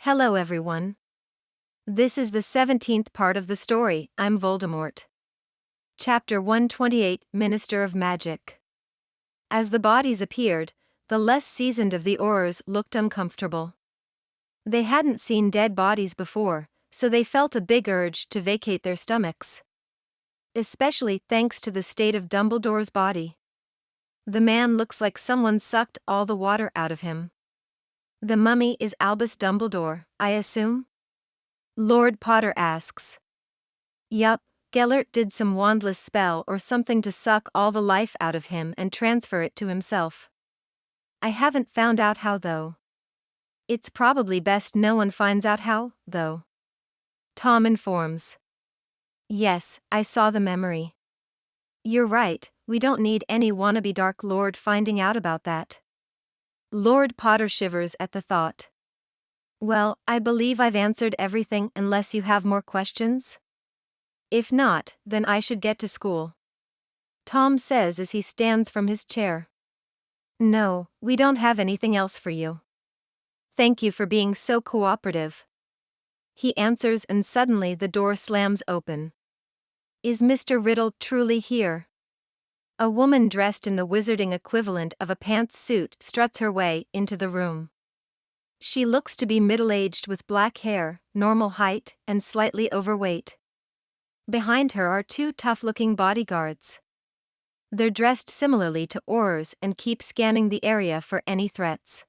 Hello everyone. This is the 17th part of the story, I'm Voldemort. Chapter 128, Minister of Magic. As the bodies appeared, the less seasoned of the Aurors looked uncomfortable. They hadn't seen dead bodies before, so they felt a big urge to vacate their stomachs. Especially thanks to the state of Dumbledore's body. The man looks like someone sucked all the water out of him. The mummy is Albus Dumbledore, I assume? Lord Potter asks. Yup, Gellert did some wandless spell or something to suck all the life out of him and transfer it to himself. I haven't found out how though. It's probably best no one finds out how, though. Tom informs. Yes, I saw the memory. You're right, we don't need any wannabe Dark Lord finding out about that. Lord Potter shivers at the thought. Well, I believe I've answered everything unless you have more questions? If not, then I should get to school. Tom says as he stands from his chair. No, we don't have anything else for you. Thank you for being so cooperative. He answers and suddenly the door slams open. Is Mr. Riddle truly here? A woman dressed in the wizarding equivalent of a pantsuit struts her way into the room. She looks to be middle-aged with black hair, normal height, and slightly overweight. Behind her are two tough-looking bodyguards. They're dressed similarly to Aurors and keep scanning the area for any threats.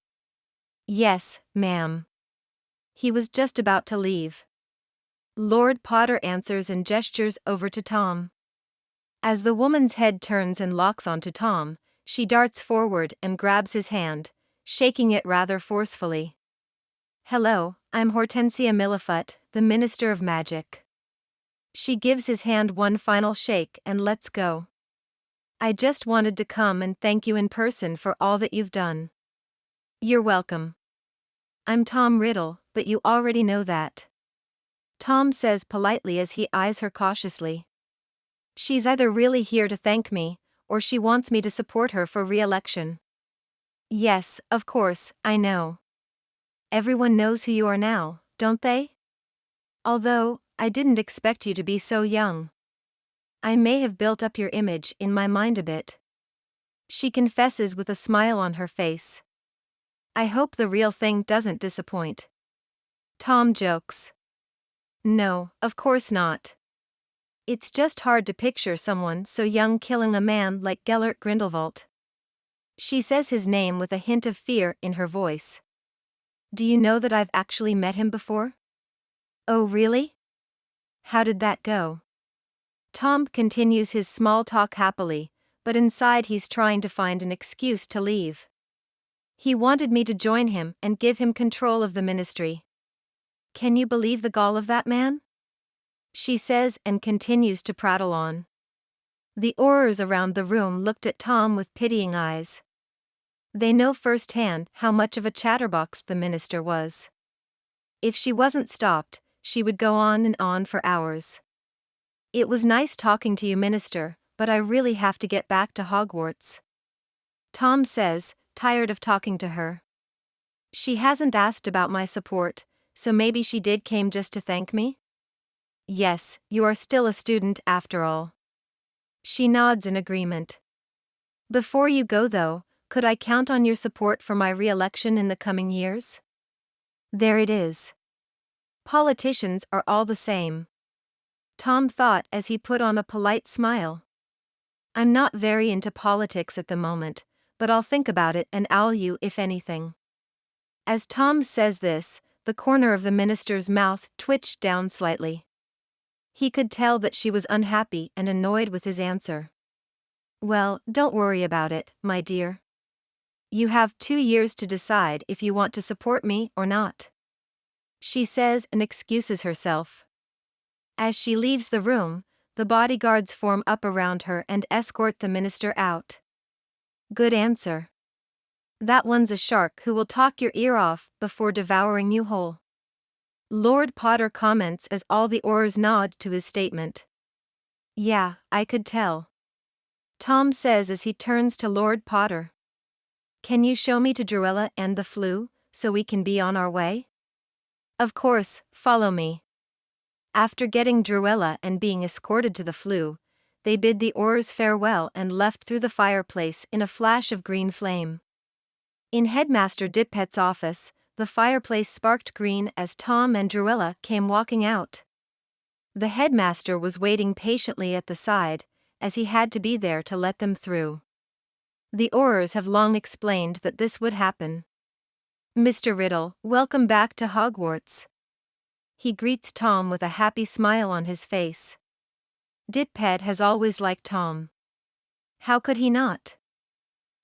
Yes, ma'am. He was just about to leave. Lord Potter answers and gestures over to Tom. As the woman's head turns and locks onto Tom, she darts forward and grabs his hand, shaking it rather forcefully. Hello, I'm Hortensia Millifoot, the Minister of Magic. She gives his hand one final shake and lets go. I just wanted to come and thank you in person for all that you've done. You're welcome. I'm Tom Riddle, but you already know that. Tom says politely as he eyes her cautiously. She's either really here to thank me, or she wants me to support her for re-election. Yes, of course, I know. Everyone knows who you are now, don't they? Although, I didn't expect you to be so young. I may have built up your image in my mind a bit. She confesses with a smile on her face. I hope the real thing doesn't disappoint. Tom jokes. No, of course not. It's just hard to picture someone so young killing a man like Gellert Grindelwald. She says his name with a hint of fear in her voice. Do you know that I've actually met him before? Oh really? How did that go? Tom continues his small talk happily, but inside he's trying to find an excuse to leave. He wanted me to join him and give him control of the ministry. Can you believe the gall of that man? She says and continues to prattle on. The Aurors around the room looked at Tom with pitying eyes. They know firsthand how much of a chatterbox the minister was. If she wasn't stopped, she would go on and on for hours. It was nice talking to you, Minister, but I really have to get back to Hogwarts. Tom says, tired of talking to her. She hasn't asked about my support, so maybe she came just to thank me? Yes, you are still a student after all. She nods in agreement. Before you go though, could I count on your support for my re-election in the coming years? There it is. Politicians are all the same. Tom thought as he put on a polite smile. I'm not very into politics at the moment, but I'll think about it and I'll you if anything. As Tom says this, the corner of the minister's mouth twitched down slightly. He could tell that she was unhappy and annoyed with his answer. Well, don't worry about it, my dear. You have 2 years to decide if you want to support me or not. She says and excuses herself. As she leaves the room, the bodyguards form up around her and escort the minister out. Good answer. That one's a shark who will talk your ear off before devouring you whole. Lord Potter comments as all the Aurors nod to his statement. Yeah, I could tell. Tom says as he turns to Lord Potter. Can you show me to Drusilla and the Floo, so we can be on our way? Of course, follow me. After getting Druella and being escorted to the flue, they bid the Aurors farewell and left through the fireplace in a flash of green flame. In Headmaster Dippet's office, the fireplace sparked green as Tom and Druella came walking out. The headmaster was waiting patiently at the side, as he had to be there to let them through. The Aurors have long explained that this would happen. Mr. Riddle, welcome back to Hogwarts. He greets Tom with a happy smile on his face. Dippet has always liked Tom. How could he not?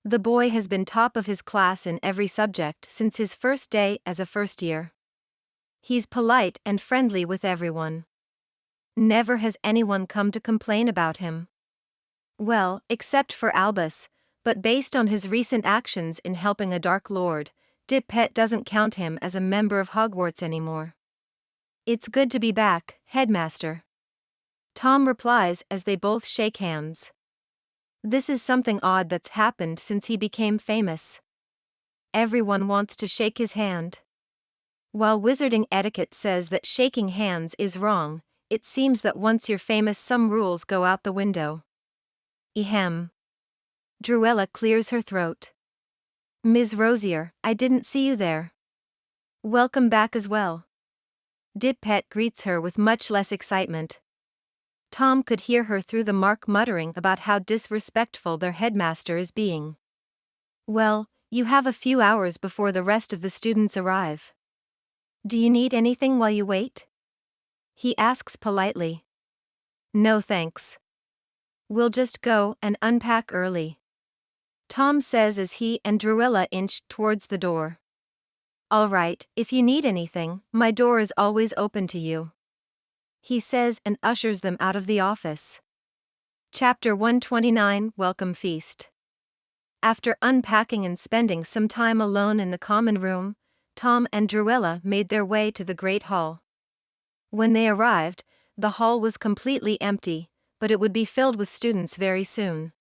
The boy has been top of his class in every subject since his first day as a first year. He's polite and friendly with everyone. Never has anyone come to complain about him. Well, except for Albus, but based on his recent actions in helping a Dark Lord, Dippet doesn't count him as a member of Hogwarts anymore. It's good to be back, Headmaster. Tom replies as they both shake hands. This is something odd that's happened since he became famous. Everyone wants to shake his hand. While wizarding etiquette says that shaking hands is wrong, it seems that once you're famous some rules go out the window. Ehem. Druella clears her throat. Ms. Rosier, I didn't see you there. Welcome back as well. Dippet greets her with much less excitement. Tom could hear her through the mark muttering about how disrespectful their headmaster is being. Well, you have a few hours before the rest of the students arrive. Do you need anything while you wait? He asks politely. No thanks. We'll just go and unpack early. Tom says as he and Druella inch towards the door. All right, if you need anything, my door is always open to you. He says and ushers them out of the office. Chapter 129 Welcome Feast. After unpacking and spending some time alone in the common room, Tom and Druella made their way to the Great Hall. When they arrived, the hall was completely empty, but it would be filled with students very soon.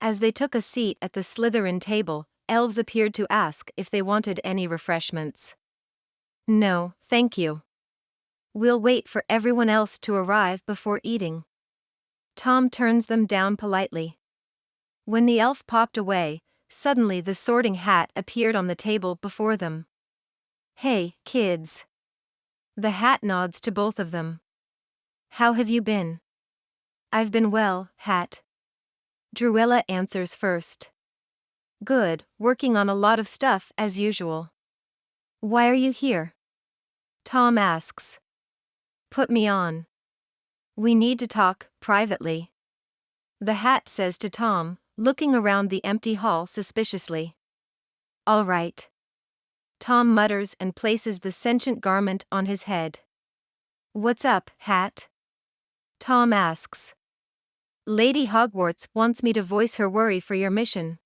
As they took a seat at the Slytherin table, elves appeared to ask if they wanted any refreshments. No, thank you. We'll wait for everyone else to arrive before eating. Tom turns them down politely. When the elf popped away, suddenly the Sorting Hat appeared on the table before them. Hey, kids. The hat nods to both of them. How have you been? I've been well, Hat. Druella answers first. Good, working on a lot of stuff as usual. Why are you here? Tom asks. Put me on. We need to talk, privately. The Hat says to Tom, looking around the empty hall suspiciously. All right. Tom mutters and places the sentient garment on his head. What's up, Hat? Tom asks. Lady Hogwarts wants me to voice her worry for your mission.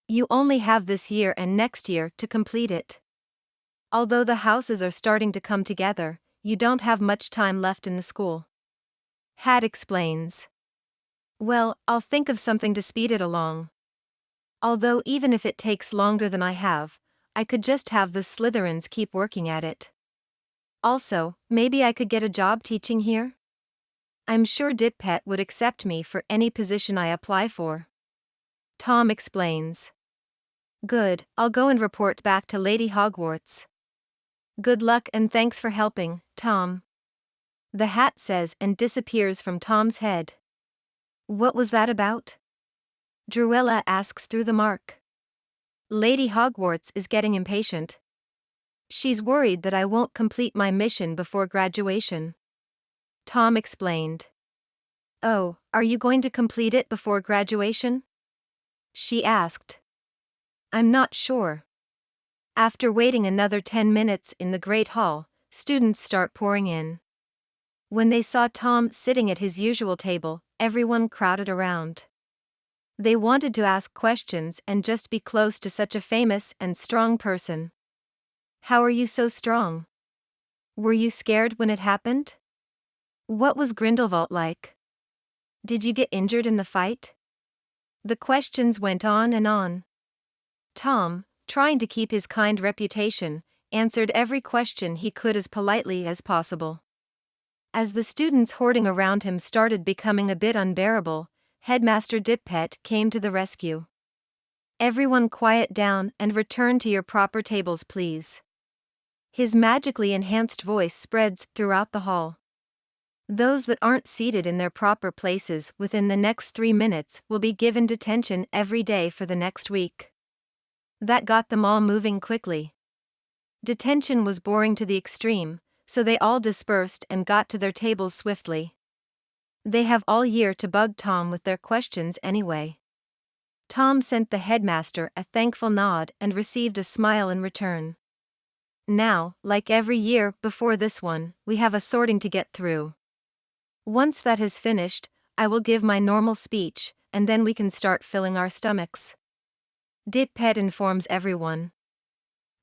You only have this year and next year to complete it. Although the houses are starting to come together, you don't have much time left in the school. Hat explains. Well, I'll think of something to speed it along. Although even if it takes longer than I have, I could just have the Slytherins keep working at it. Also, maybe I could get a job teaching here? I'm sure Dippet would accept me for any position I apply for. Tom explains. Good, I'll go and report back to Lady Hogwarts. Good luck and thanks for helping, Tom. The Hat says and disappears from Tom's head. What was that about? Druella asks through the mark. Lady Hogwarts is getting impatient. She's worried that I won't complete my mission before graduation. Tom explained. Oh, are you going to complete it before graduation? She asked. I'm not sure. After waiting another 10 minutes in the Great Hall, students start pouring in. When they saw Tom sitting at his usual table, everyone crowded around. They wanted to ask questions and just be close to such a famous and strong person. How are you so strong? Were you scared when it happened? What was Grindelwald like? Did you get injured in the fight? The questions went on and on. Tom, trying to keep his kind reputation, answered every question he could as politely as possible. As the students hoarding around him started becoming a bit unbearable, Headmaster Dip-Pet came to the rescue. "Everyone quiet down and return to your proper tables, please." His magically enhanced voice spreads throughout the hall. "Those that aren't seated in their proper places within the next 3 minutes will be given detention every day for the next week." That got them all moving quickly. Detention was boring to the extreme, so they all dispersed and got to their tables swiftly. They have all year to bug Tom with their questions anyway. Tom sent the headmaster a thankful nod and received a smile in return. "Now, like every year before this one, we have a sorting to get through. Once that has finished, I will give my normal speech, and then we can start filling our stomachs." Dip-Pet informs everyone.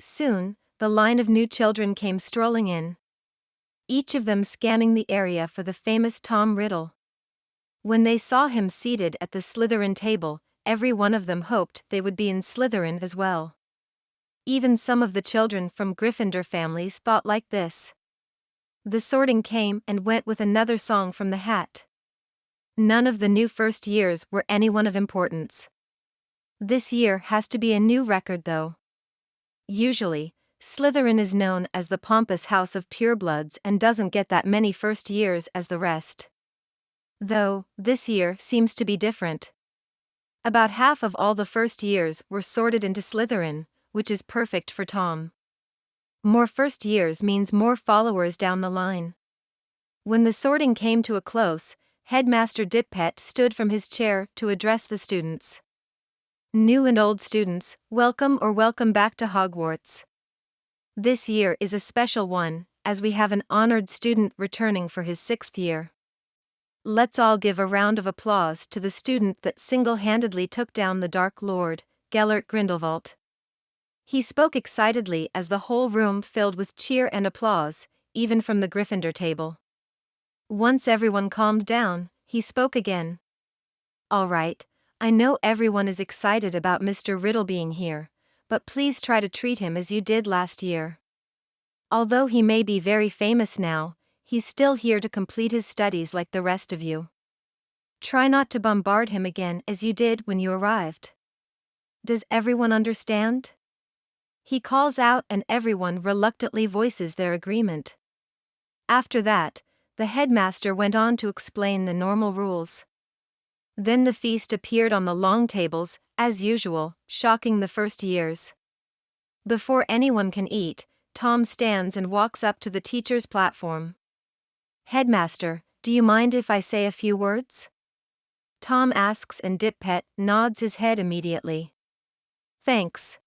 Soon, the line of new children came strolling in, each of them scanning the area for the famous Tom Riddle. When they saw him seated at the Slytherin table, every one of them hoped they would be in Slytherin as well. Even some of the children from Gryffindor families thought like this. The sorting came and went with another song from the hat. None of the new first years were anyone of importance. This year has to be a new record though. Usually, Slytherin is known as the pompous house of purebloods and doesn't get that many first years as the rest. Though, this year seems to be different. About half of all the first years were sorted into Slytherin, which is perfect for Tom. More first years means more followers down the line. When the sorting came to a close, Headmaster Dip-Pet stood from his chair to address the students. "New and old students, welcome or welcome back to Hogwarts. This year is a special one, as we have an honored student returning for his 6th year. Let's all give a round of applause to the student that single-handedly took down the Dark Lord, Gellert Grindelwald." He spoke excitedly as the whole room filled with cheer and applause, even from the Gryffindor table. Once everyone calmed down, he spoke again. "All right, I know everyone is excited about Mr. Riddle being here, but please try to treat him as you did last year. Although he may be very famous now, he's still here to complete his studies like the rest of you. Try not to bombard him again as you did when you arrived. Does everyone understand?" He calls out and everyone reluctantly voices their agreement. After that, the headmaster went on to explain the normal rules. Then the feast appeared on the long tables, as usual, shocking the first years. Before anyone can eat, Tom stands and walks up to the teacher's platform. "Headmaster, do you mind if I say a few words?" Tom asks and Dip-Pet nods his head immediately. "Thanks."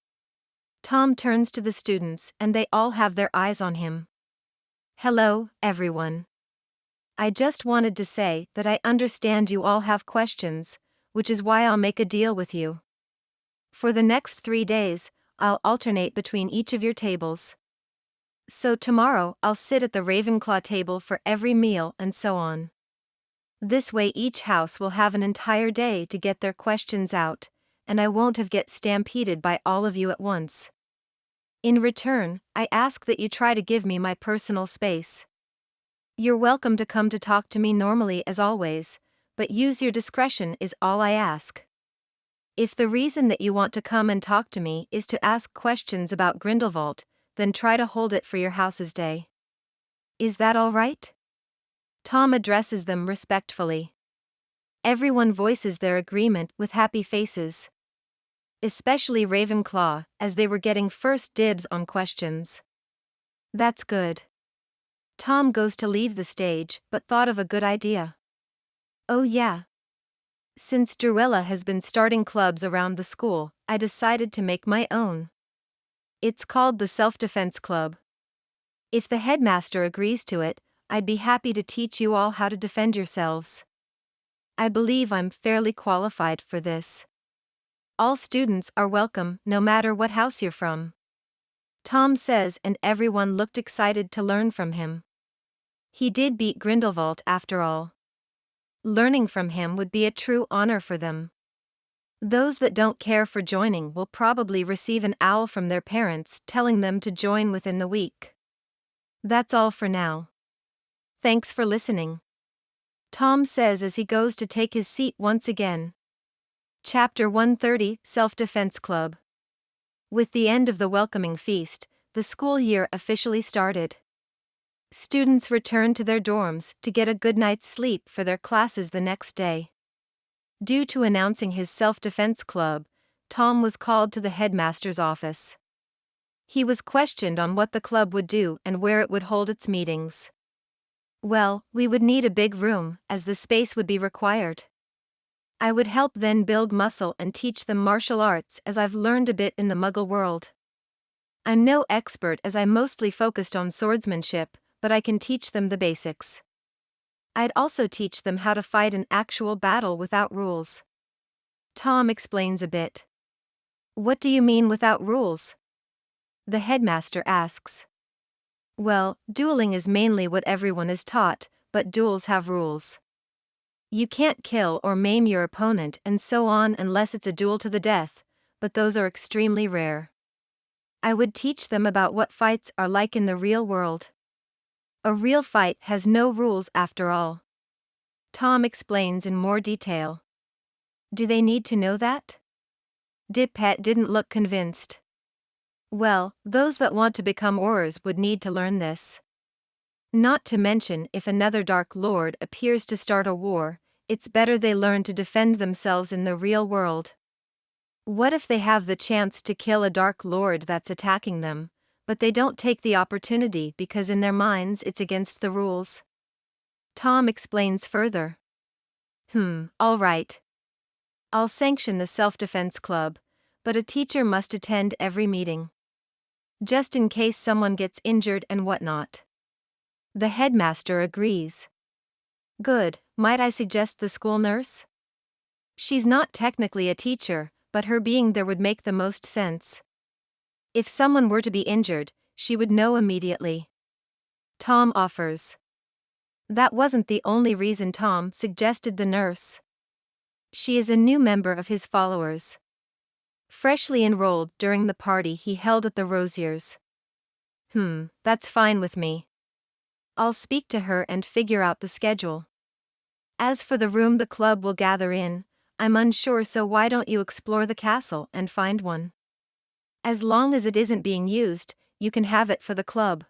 Tom turns to the students and they all have their eyes on him. "Hello, everyone. I just wanted to say that I understand you all have questions, which is why I'll make a deal with you. For the next 3 days, I'll alternate between each of your tables. So tomorrow I'll sit at the Ravenclaw table for every meal and so on. This way each house will have an entire day to get their questions out, and I won't have get stampeded by all of you at once. In return, I ask that you try to give me my personal space. You're welcome to come to talk to me normally as always, but use your discretion is all I ask. If the reason that you want to come and talk to me is to ask questions about Grindelwald, then try to hold it for your house's day. Is that all right?" Tom addresses them respectfully. Everyone voices their agreement with happy faces. Especially Ravenclaw, as they were getting first dibs on questions. That's good. Tom goes to leave the stage but thought of a good idea. "Oh yeah. Since Druella has been starting clubs around the school, I decided to make my own. It's called the Self-Defense Club. If the headmaster agrees to it, I'd be happy to teach you all how to defend yourselves. I believe I'm fairly qualified for this. All students are welcome no matter what house you're from." Tom says and everyone looked excited to learn from him. He did beat Grindelwald after all. Learning from him would be a true honor for them. Those that don't care for joining will probably receive an owl from their parents telling them to join within the week. That's all for now. Thanks for listening. Tom says as he goes to take his seat once again. Chapter 130, Self-Defense Club. With the end of the welcoming feast, the school year officially started. Students returned to their dorms to get a good night's sleep for their classes the next day. Due to announcing his self-defense club, Tom was called to the headmaster's office. He was questioned on what the club would do and where it would hold its meetings. Well, we would need a big room, as the space would be required. I would help then build muscle and teach them martial arts as I've learned a bit in the Muggle world. I'm no expert as I mostly focused on swordsmanship, but I can teach them the basics. I'd also teach them how to fight an actual battle without rules. Tom explains a bit. What do you mean without rules? The headmaster asks. Well, dueling is mainly what everyone is taught, but duels have rules. You can't kill or maim your opponent and so on unless it's a duel to the death, but those are extremely rare. I would teach them about what fights are like in the real world. A real fight has no rules after all. Tom explains in more detail. Do they need to know that? Dippet didn't look convinced. Well, those that want to become Aurors would need to learn this. Not to mention if another Dark Lord appears to start a war, it's better they learn to defend themselves in the real world. What if they have the chance to kill a Dark Lord that's attacking them, but they don't take the opportunity because in their minds it's against the rules? Tom explains further. All right. I'll sanction the self-defense club, but a teacher must attend every meeting. Just in case someone gets injured and whatnot. The headmaster agrees. Good, might I suggest the school nurse? She's not technically a teacher, but her being there would make the most sense. If someone were to be injured, she would know immediately. Tom offers. That wasn't the only reason Tom suggested the nurse. She is a new member of his followers. Freshly enrolled during the party he held at the Rosiers. That's fine with me. I'll speak to her and figure out the schedule. As for the room the club will gather in, I'm unsure, so why don't you explore the castle and find one? As long as it isn't being used, you can have it for the club.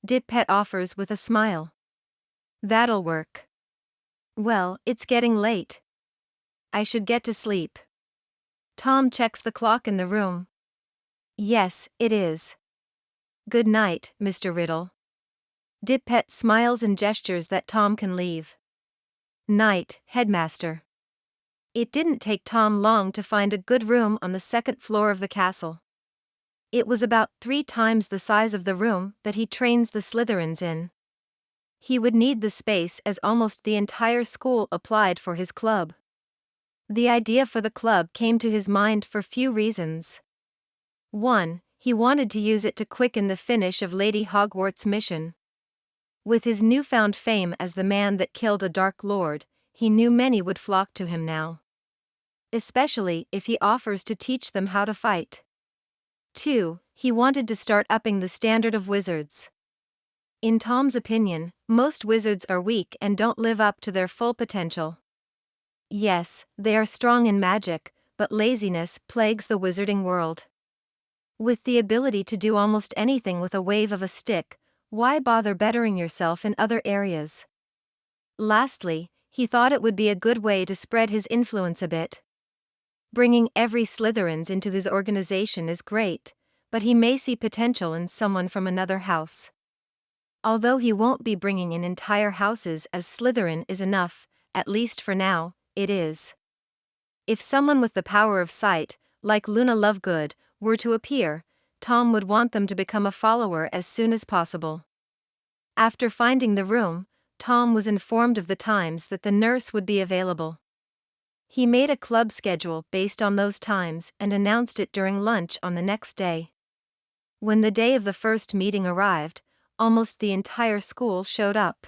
Dippet offers with a smile. That'll work. Well, it's getting late. I should get to sleep. Tom checks the clock in the room. Yes, it is. Good night, Mr. Riddle. Dippet smiles and gestures that Tom can leave. Night, headmaster. It didn't take Tom long to find a good room on the second floor of the castle. It was about 3 times the size of the room that he trains the Slytherins in. He would need the space as almost the entire school applied for his club. The idea for the club came to his mind for few reasons. 1. He wanted to use it to quicken the finish of Lady Hogwarts' mission. With his newfound fame as the man that killed a Dark Lord, he knew many would flock to him now. Especially if he offers to teach them how to fight. 2. He wanted to start upping the standard of wizards. In Tom's opinion, most wizards are weak and don't live up to their full potential. Yes, they are strong in magic, but laziness plagues the wizarding world. With the ability to do almost anything with a wave of a stick, why bother bettering yourself in other areas? Lastly, he thought it would be a good way to spread his influence a bit. Bringing every Slytherins into his organization is great, but he may see potential in someone from another house. Although he won't be bringing in entire houses as Slytherin is enough, at least for now, it is. If someone with the power of sight, like Luna Lovegood, were to appear, Tom would want them to become a follower as soon as possible. After finding the room, Tom was informed of the times that the nurse would be available. He made a club schedule based on those times and announced it during lunch on the next day. When the day of the first meeting arrived, almost the entire school showed up.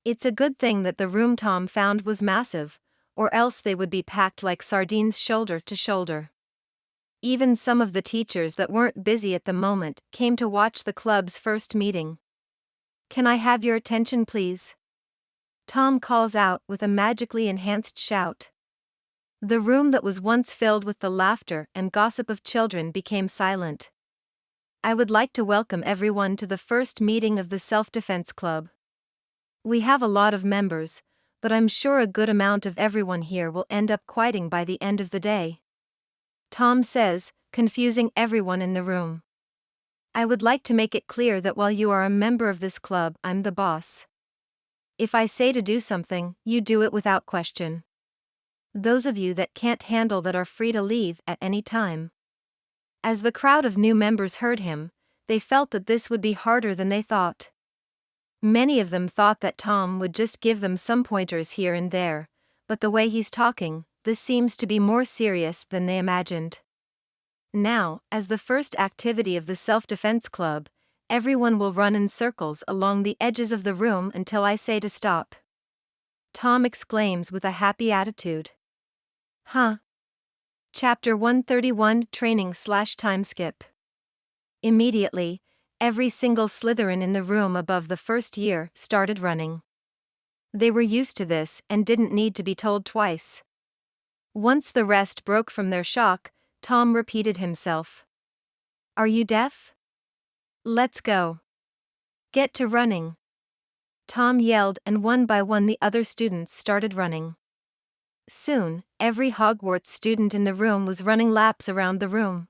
It's a good thing that the room Tom found was massive, or else they would be packed like sardines shoulder to shoulder. Even some of the teachers that weren't busy at the moment came to watch the club's first meeting. "Can I have your attention, please?" Tom calls out with a magically enhanced shout. The room that was once filled with the laughter and gossip of children became silent. "I would like to welcome everyone to the first meeting of the Self-Defense Club. We have a lot of members, but I'm sure a good amount of everyone here will end up quitting by the end of the day," Tom says, confusing everyone in the room. "I would like to make it clear that while you are a member of this club, I'm the boss. If I say to do something, you do it without question. Those of you that can't handle that are free to leave at any time." As the crowd of new members heard him, they felt that this would be harder than they thought. Many of them thought that Tom would just give them some pointers here and there, but the way he's talking, this seems to be more serious than they imagined. Now, as the first activity of the Self-Defense Club, everyone will run in circles along the edges of the room until I say to stop. Tom exclaims with a happy attitude. Huh. Chapter 131 Training/Time Skip. Immediately, every single Slytherin in the room above the first year started running. They were used to this and didn't need to be told twice. Once the rest broke from their shock, Tom repeated himself. "Are you deaf? Let's go. Get to running." Tom yelled, and one by one the other students started running. Soon, every Hogwarts student in the room was running laps around the room.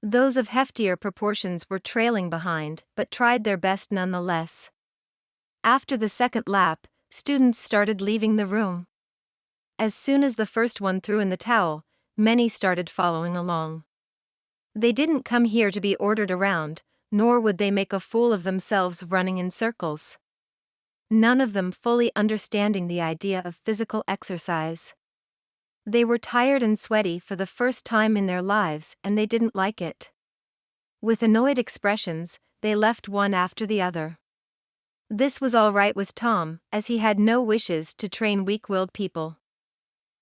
Those of heftier proportions were trailing behind, but tried their best nonetheless. After the second lap, students started leaving the room. As soon as the first one threw in the towel, many started following along. They didn't come here to be ordered around, nor would they make a fool of themselves running in circles. None of them fully understanding the idea of physical exercise. They were tired and sweaty for the first time in their lives, and they didn't like it. With annoyed expressions, they left one after the other. This was all right with Tom, as he had no wishes to train weak-willed people.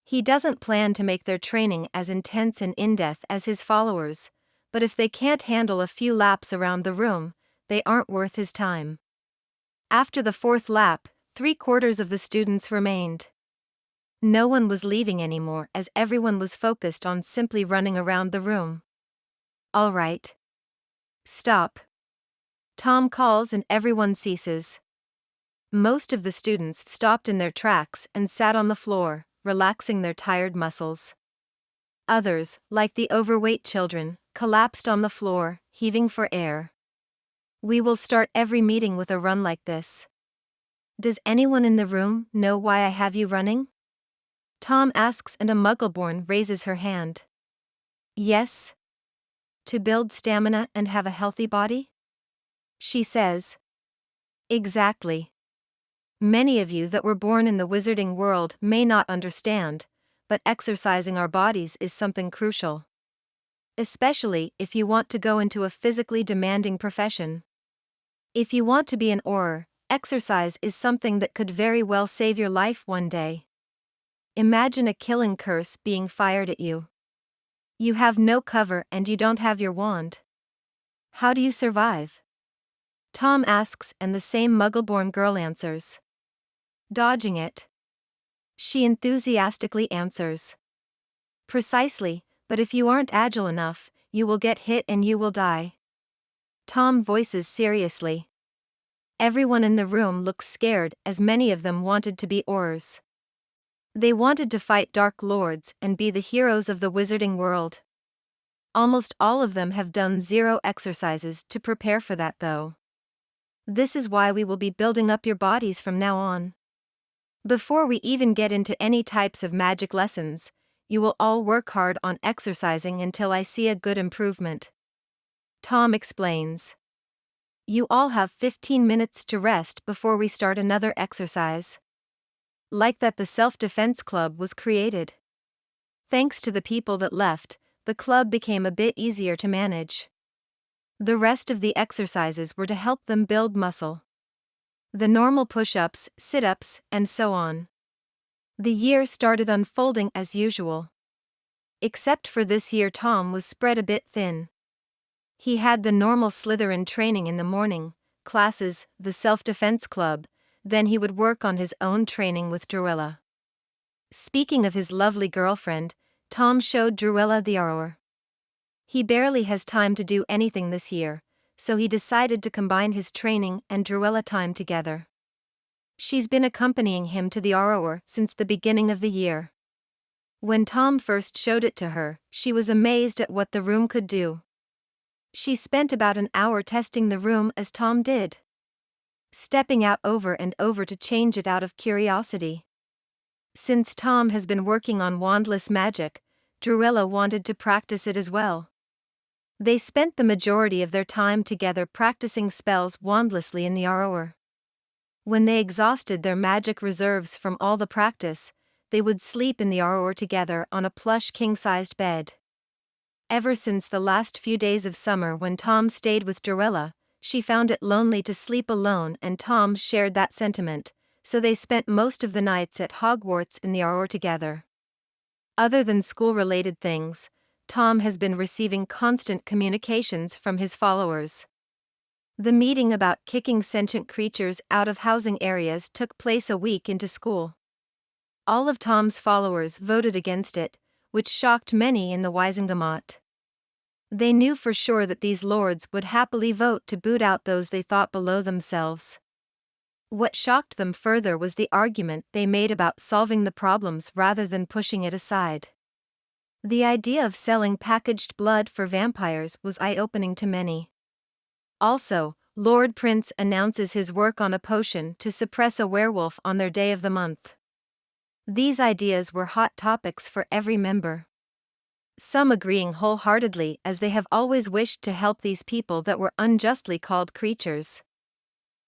He doesn't plan to make their training as intense and in-depth as his followers, but if they can't handle a few laps around the room, they aren't worth his time. After the fourth lap, 3/4 of the students remained. No one was leaving anymore, as everyone was focused on simply running around the room. "All right. Stop." Tom calls and everyone ceases. Most of the students stopped in their tracks and sat on the floor, relaxing their tired muscles. Others, like the overweight children, collapsed on the floor, heaving for air. "We will start every meeting with a run like this. Does anyone in the room know why I have you running?" Tom asks, and a Muggleborn raises her hand. "Yes. To build stamina and have a healthy body?" she says. "Exactly. Many of you that were born in the wizarding world may not understand, but exercising our bodies is something crucial. Especially if you want to go into a physically demanding profession. If you want to be an Auror, exercise is something that could very well save your life one day. Imagine a killing curse being fired at you. You have no cover and you don't have your wand. How do you survive?" Tom asks, and the same Muggleborn girl answers. "Dodging it." She enthusiastically answers. "Precisely, but if you aren't agile enough, you will get hit and you will die." Tom voices seriously. Everyone in the room looks scared, as many of them wanted to be Aurors. They wanted to fight Dark Lords and be the heroes of the wizarding world. Almost all of them have done 0 exercises to prepare for that though. This is why we will be building up your bodies from now on. Before we even get into any types of magic lessons, you will all work hard on exercising until I see a good improvement. Tom explains. You all have 15 minutes to rest before we start another exercise. Like that, the Self-Defense Club was created. Thanks to the people that left, the club became a bit easier to manage. The rest of the exercises were to help them build muscle. The normal push-ups, sit-ups, and so on. The year started unfolding as usual. Except for this year, Tom was spread a bit thin. He had the normal Slytherin training in the morning, classes, the self-defense club, then he would work on his own training with Drusilla. Speaking of his lovely girlfriend, Tom showed Drusilla the Auror. He barely has time to do anything this year, so he decided to combine his training and Drusilla time together. She's been accompanying him to the Auror since the beginning of the year. When Tom first showed it to her, she was amazed at what the room could do. She spent about an hour testing the room as Tom did, stepping out over and over to change it out of curiosity. Since Tom has been working on wandless magic, Drusilla wanted to practice it as well. They spent the majority of their time together practicing spells wandlessly in the Auror. When they exhausted their magic reserves from all the practice, they would sleep in the Auror together on a plush king-sized bed. Ever since the last few days of summer when Tom stayed with Drusilla, she found it lonely to sleep alone, and Tom shared that sentiment, so they spent most of the nights at Hogwarts in the Auror together. Other than school-related things, Tom has been receiving constant communications from his followers. The meeting about kicking sentient creatures out of housing areas took place a week into school. All of Tom's followers voted against it, which shocked many in the Wizengamot. They knew for sure that these lords would happily vote to boot out those they thought below themselves. What shocked them further was the argument they made about solving the problems rather than pushing it aside. The idea of selling packaged blood for vampires was eye-opening to many. Also, Lord Prince announces his work on a potion to suppress a werewolf on their day of the month. These ideas were hot topics for every member. Some agreeing wholeheartedly, as they have always wished to help these people that were unjustly called creatures.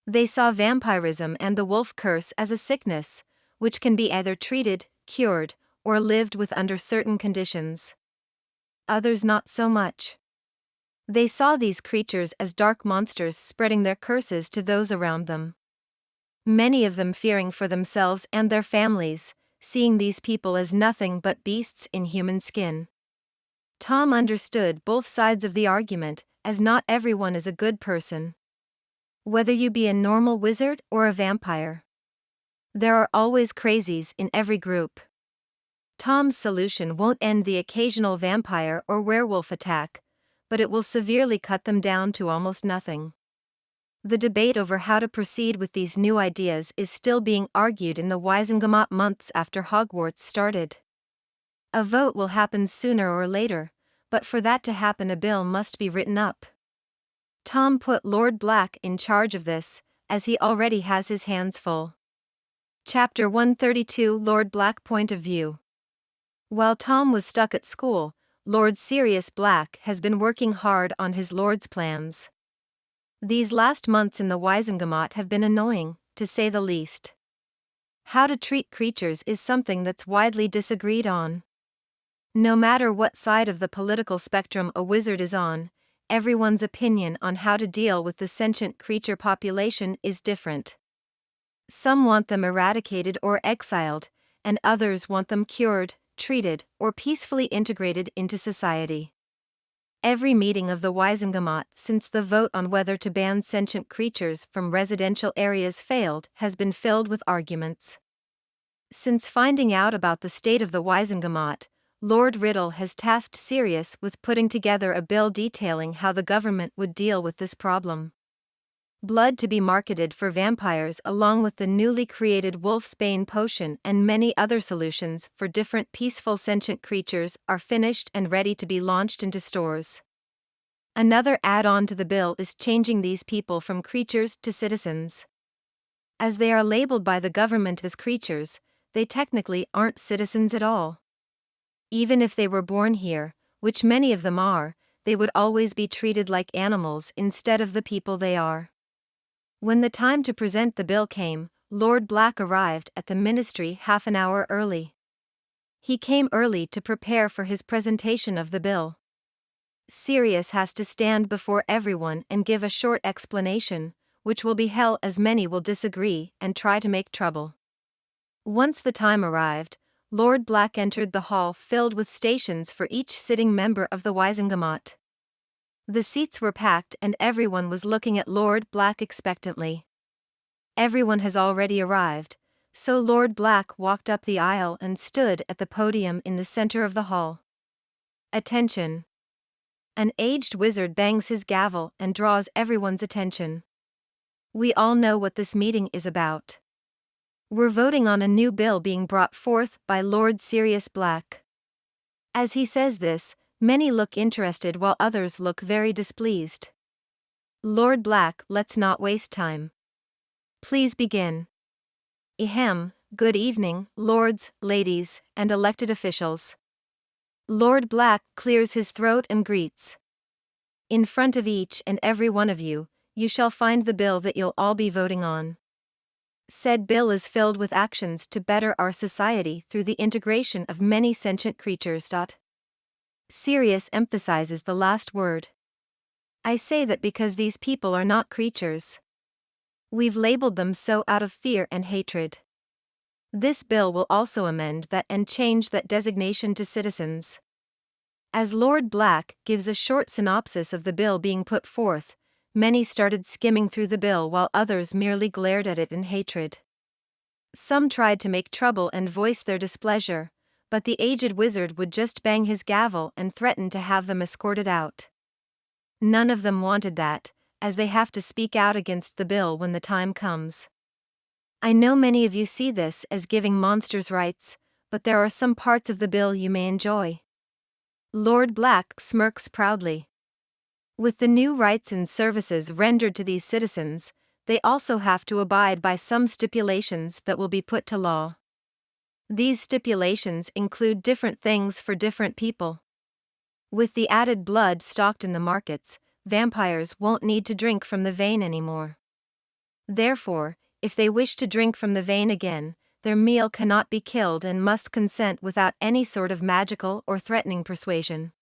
They saw vampirism and the wolf curse as a sickness, which can be either treated, cured, or lived with under certain conditions. Others not so much. They saw these creatures as dark monsters spreading their curses to those around them. Many of them fearing for themselves and their families, seeing these people as nothing but beasts in human skin. Tom understood both sides of the argument, as not everyone is a good person. Whether you be a normal wizard or a vampire, there are always crazies in every group. Tom's solution won't end the occasional vampire or werewolf attack, but it will severely cut them down to almost nothing. The debate over how to proceed with these new ideas is still being argued in the Wizengamot months after Hogwarts started. A vote will happen sooner or later, but for that to happen a bill must be written up. Tom put Lord Black in charge of this, as he already has his hands full. Chapter 132 Lord Black Point of View. While Tom was stuck at school, Lord Sirius Black has been working hard on his Lord's plans. These last months in the Wizengamot have been annoying, to say the least. How to treat creatures is something that's widely disagreed on. No matter what side of the political spectrum a wizard is on, everyone's opinion on how to deal with the sentient creature population is different. Some want them eradicated or exiled, and others want them cured, treated, or peacefully integrated into society. Every meeting of the Wizengamot since the vote on whether to ban sentient creatures from residential areas failed has been filled with arguments. Since finding out about the state of the Wizengamot, Lord Riddle has tasked Sirius with putting together a bill detailing how the government would deal with this problem. Blood to be marketed for vampires along with the newly created Wolfsbane potion and many other solutions for different peaceful sentient creatures are finished and ready to be launched into stores. Another add-on to the bill is changing these people from creatures to citizens. As they are labeled by the government as creatures, they technically aren't citizens at all. Even if they were born here, which many of them are, they would always be treated like animals instead of the people they are. When the time to present the bill came, Lord Black arrived at the ministry half an hour early. He came early to prepare for his presentation of the bill. Sirius has to stand before everyone and give a short explanation, which will be hell as many will disagree and try to make trouble. Once the time arrived, Lord Black entered the hall filled with stations for each sitting member of the Wizengamot. The seats were packed and everyone was looking at Lord Black expectantly. Everyone has already arrived, so Lord Black walked up the aisle and stood at the podium in the center of the hall. Attention! An aged wizard bangs his gavel and draws everyone's attention. We all know what this meeting is about. We're voting on a new bill being brought forth by Lord Sirius Black. As he says this, many look interested while others look very displeased. Lord Black, let's not waste time. Please begin. Ahem, good evening, lords, ladies, and elected officials. Lord Black clears his throat and greets. In front of each and every one of you, you shall find the bill that you'll all be voting on. Said bill is filled with actions to better our society through the integration of many sentient creatures. Sirius emphasizes the last word. I say that because these people are not creatures. We've labeled them so out of fear and hatred. This bill will also amend that and change that designation to citizens. As Lord Black gives a short synopsis of the bill being put forth, many started skimming through the bill while others merely glared at it in hatred. Some tried to make trouble and voice their displeasure, but the aged wizard would just bang his gavel and threaten to have them escorted out. None of them wanted that, as they have to speak out against the bill when the time comes. I know many of you see this as giving monsters rights, but there are some parts of the bill you may enjoy. Lord Black smirks proudly. With the new rights and services rendered to these citizens, they also have to abide by some stipulations that will be put to law. These stipulations include different things for different people. With the added blood stocked in the markets, vampires won't need to drink from the vein anymore. Therefore, if they wish to drink from the vein again, their meal cannot be killed and must consent without any sort of magical or threatening persuasion.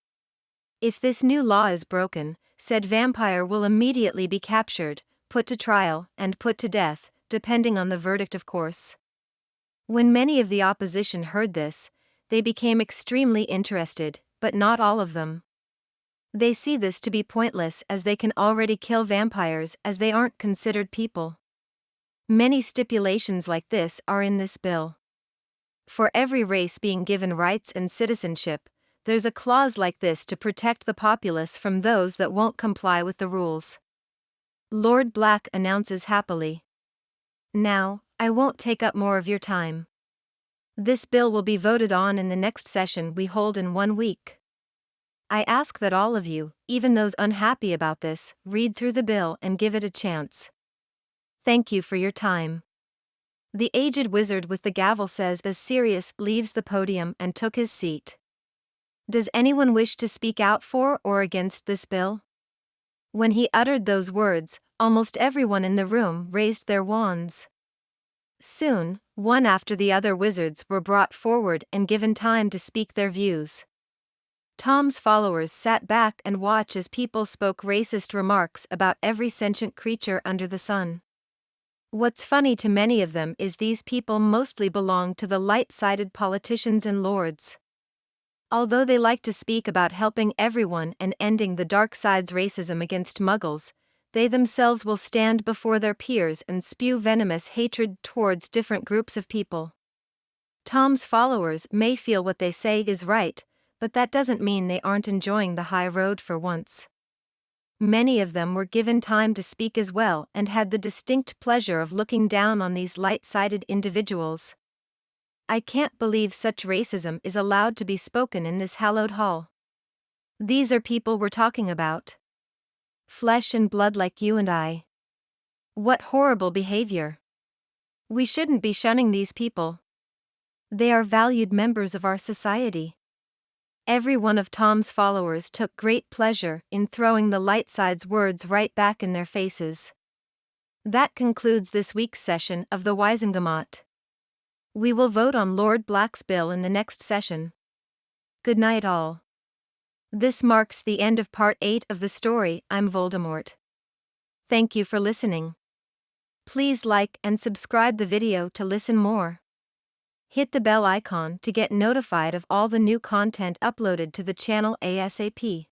If this new law is broken, said vampire will immediately be captured, put to trial, and put to death, depending on the verdict, of course. When many of the opposition heard this, they became extremely interested, but not all of them. They see this to be pointless as they can already kill vampires as they aren't considered people. Many stipulations like this are in this bill. For every race being given rights and citizenship, there's a clause like this to protect the populace from those that won't comply with the rules. Lord Black announces happily. Now, I won't take up more of your time. This bill will be voted on in the next session we hold in 1 week. I ask that all of you, even those unhappy about this, read through the bill and give it a chance. Thank you for your time. The aged wizard with the gavel says as Sirius leaves the podium and took his seat. Does anyone wish to speak out for or against this bill? When he uttered those words, almost everyone in the room raised their wands. Soon, one after the other wizards were brought forward and given time to speak their views. Tom's followers sat back and watched as people spoke racist remarks about every sentient creature under the sun. What's funny to many of them is these people mostly belong to the light-sided politicians and lords. Although they like to speak about helping everyone and ending the dark side's racism against muggles, they themselves will stand before their peers and spew venomous hatred towards different groups of people. Tom's followers may feel what they say is right, but that doesn't mean they aren't enjoying the high road for once. Many of them were given time to speak as well and had the distinct pleasure of looking down on these light-sided individuals. I can't believe such racism is allowed to be spoken in this hallowed hall. These are people we're talking about. Flesh and blood like you and I. What horrible behavior. We shouldn't be shunning these people. They are valued members of our society. Every one of Tom's followers took great pleasure in throwing the light side's words right back in their faces. That concludes this week's session of the Wizengamot. We will vote on Lord Black's bill in the next session. Good night all. This marks the end of part 8 of the story I'm Voldemort. Thank you for listening. Please like and subscribe the video to listen more. Hit the bell icon to get notified of all the new content uploaded to the channel ASAP.